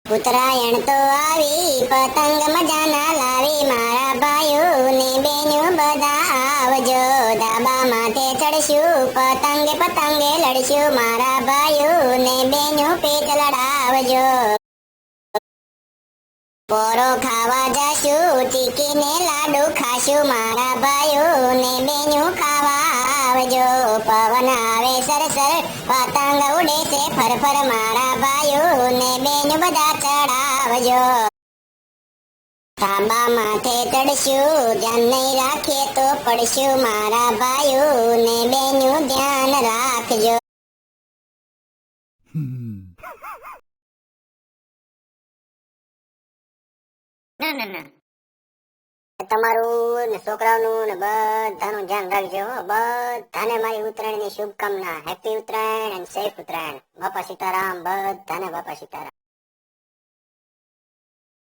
ઉત્તરાયણ તો આવી, પતંગ મજાના લાવી, મારા ભાઈઓ ને બેનો બધા આવજો, ધાબા માથે ચડશું, પતંગે પતંગે લડશું, મારા ભાઈઓ ને બેનો પેચ લડાવજો. પોરો ખાવા જશું, ચીકી ને લાડુ ખાશું, મારા ભાઈઓ ને બેનો ખાવા આવજો. પવન આવે સરસર, પતંગ ઉડે છે ફરફર, મારા ભાઈઓ ને બેનો બધા ચડાવજો. ધાબા માથે ચડશું, ધ્યાન નહીં રાખીએ તો પડશું, મારા ભાઈઓ ને બેનો ધ્યાન રાખજો. ના તમારું ને છોકરાઓનું ને બધાનું ધ્યાન રાખજો. બધાને મારી ઉત્તરાયણની શુભકામના. Happy Uttarayan and safe Uttarayan. બાપા સીતારામ. બધાને બાપા સીતારામ.